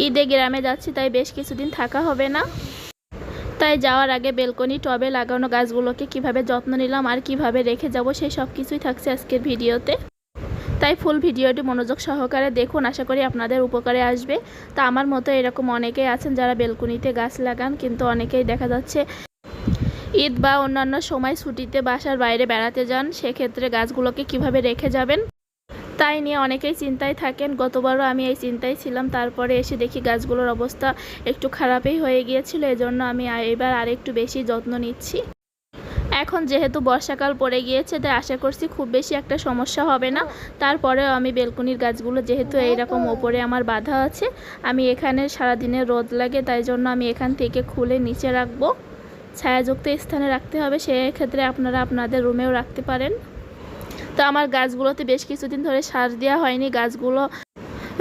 ঈদে গ্রামে যাচ্ছি, তাই বেশ কিছুদিন থাকা হবে না। তাই যাওয়ার আগে বেলকনি টবে লাগানো গাছগুলোকে কিভাবে যত্ন নিলাম আর কিভাবে রেখে যাব সেই সব কিছুই থাকছে আজকের ভিডিওতে। তাই ফুল ভিডিওটি মনোযোগ সহকারে দেখুন, আশা করি আপনাদের উপকারে আসবে। তা আমার মতো এরকম অনেকেই আছেন যারা বেলকনিতে গাছ লাগান, কিন্তু অনেকেই দেখা যাচ্ছে ঈদ বা অন্যান্য সময় ছুটিতে বাসার বাইরে বেড়াতে যান, সেক্ষেত্রে গাছগুলোকে কিভাবে রেখে যাবেন তাই নিয়ে অনেকেই চিন্তায় থাকেন। গতবারও আমি এই চিন্তায় ছিলাম, তারপরে এসে দেখি গাছগুলোর অবস্থা একটু খারাপই হয়ে গিয়েছিল। এজন্য আমি এবার আরেকটু বেশি যত্ন নিচ্ছি। এখন যেহেতু বর্ষাকাল পড়ে গিয়েছে, তাই আশা করছি খুব বেশি একটা সমস্যা হবে না। তারপরেও আমি বেলকনির গাছগুলো যেহেতু এইরকম ওপরে আমার বাঁধা আছে, আমি এখানে সারাদিনে রোদ লাগে, তাই জন্য আমি এখান থেকে খুলে নিচে রাখবো। ছায়াযুক্ত স্থানে রাখতে হবে, সেক্ষেত্রে আপনারা আপনাদের রুমেও রাখতে পারেন। তো আমার গাছগুলোতে বেশ কিছুদিন ধরে সার দেওয়া হয়নি, গাছগুলো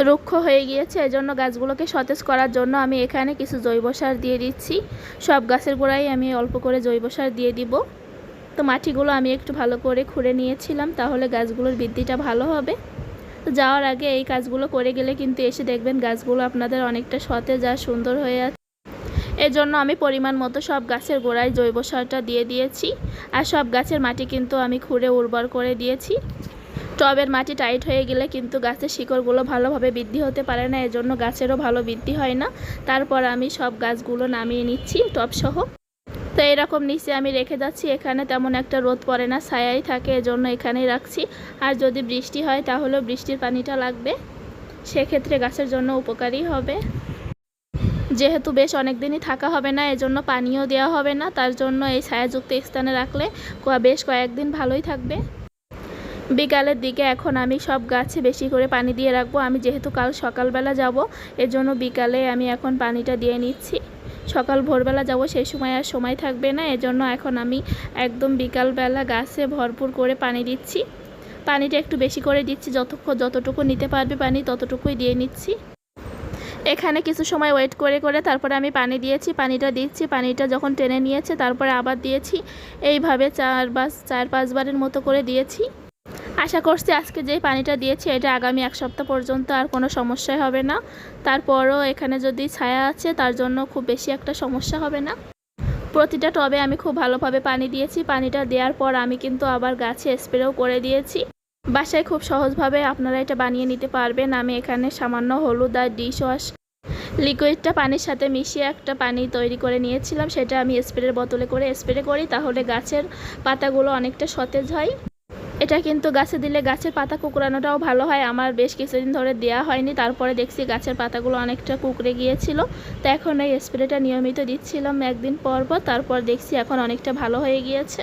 রুক্ষ হয়ে গিয়েছে। এজন্য গাছগুলোকে সতেজ করার জন্য আমি এখানে কিছু জৈব সার দিয়ে দিচ্ছি। সব গাছের গোড়ায় আমি অল্প করে জৈব সার দিয়ে দিব। তো মাটিগুলো আমি একটু ভালো করে খুঁড়ে নিয়েছিলাম, তাহলে গাছগুলোর বৃদ্ধিটা ভালো হবে। তো যাওয়ার আগে এই কাজগুলো করে গেলে কিন্তু এসে দেখবেন গাছগুলো আপনাদের অনেকটা সতেজ আর সুন্দর হয়ে আছে। এজন্য আমি পরিমাণ মতো সব গাছের গোড়ায় জৈব সারটা দিয়ে দিয়েছি। আর সব গাছের মাটি কিন্তু আমি খুঁড়ে উর্বর করে দিয়েছি। টবের মাটি টাইট হয়ে গেলে কিন্তু গাছের শিকড়গুলো ভালোভাবে বৃদ্ধি হতে পারে না, এজন্য গাছেরও ভালো বৃদ্ধি হয় না। তারপর আমি সব গাছগুলো নামিয়ে নিচ্ছি টবসহ। তো এরকম নিচে আমি রেখে যাচ্ছি। এখানে তেমন একটা রোদ পড়ে না, ছায়াই থাকে, এজন্য এখানেই রাখছি। আর যদি বৃষ্টি হয় তাহলেও বৃষ্টির পানিটা লাগবে, সেক্ষেত্রে গাছের জন্য উপকারী হবে। যেহেতু বেশ অনেক দিনই থাকা হবে না, এজন্য পানিও দেওয়া হবে না, তার জন্য এই ছায়াযুক্ত স্থানে রাখলে বেশ কয়েকদিন ভালোই থাকবে। বিকালের দিকে এখন আমি সব গাছে বেশি করে পানি দিয়ে রাখবো। আমি যেহেতু কাল সকালবেলা যাব, এজন্য বিকালে আমি এখন পানিটা দিয়ে নিচ্ছি। সকাল ভোরবেলা যাব, সেই সময় আর সময় থাকবে না, এজন্য এখন আমি একদম বিকালবেলা গাছে ভরপুর করে পানি দিচ্ছি। পানিটা একটু বেশি করে দিচ্ছি, যতটুকু নিতে পারবে পানি ততটুকুই দিয়ে নিচ্ছি। এখানে কিছু সময় ওয়েট করে করে তারপরে আমি পানি দিয়েছি, পানিটা দিচ্ছি। পানিটা যখন টেনে নিয়েছে তারপরে আবার দিয়েছি। এইভাবে 4-5 বারের মতো করে দিয়েছি। আশা করছি আজকে যে পানিটা দিয়েছি এটা আগামী 1 সপ্তাহ পর্যন্ত আর কোনো সমস্যাই হবে না। তারপরও এখানে যদি ছায়া আছে তার জন্য খুব বেশি একটা সমস্যা হবে না। প্রতিটা টবে আমি খুব ভালোভাবে পানি দিয়েছি। পানিটা দেওয়ার পর আমি কিন্তু আবার গাছে স্প্রেও করে দিয়েছি। বাসায় খুব সহজভাবে আপনারা এটা বানিয়ে নিতে পারবেন। আমি এখানে সামান্য হলুদ আর ডিশ ওয়াশ লিকুইডটা পানির সাথে মিশিয়ে একটা পানি তৈরি করে নিয়েছিলাম, সেটা আমি স্প্রের বোতলে করে স্প্রে করি, তাহলে গাছের পাতাগুলো অনেকটা সতেজ হয়। এটা কিন্তু গাছে দিলে গাছের পাতা কুকড়ানোটাও ভালো হয়। আমার বেশ কিছুদিন ধরে দেওয়া হয়নি, তারপরে দেখছি গাছের পাতাগুলো অনেকটা কুকড়ে গিয়েছিল। তো এখন এই স্প্রেটা নিয়মিত দিচ্ছিলাম একদিন পর পর, তারপর দেখছি এখন অনেকটা ভালো হয়ে গিয়েছে।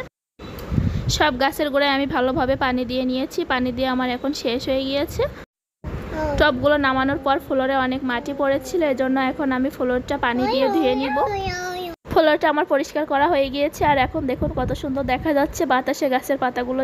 সব গাছের গোড়ায় আমি ভালোভাবে পানি দিয়ে নিয়েছি। পানি দিয়ে আমার এখন শেষ হয়ে গিয়েছে। টবগুলো নামানোর পর ফ্লোরে অনেক মাটি পড়েছিল, এজন্য এখন আমি ফ্লোরটা পানি দিয়ে ধুয়ে নিব। ফ্লোরটা আমার পরিষ্কার করা হয়ে গিয়েছে। আর এখন দেখুন কত সুন্দর দেখা যাচ্ছে, বাতাসে গাছের পাতাগুলো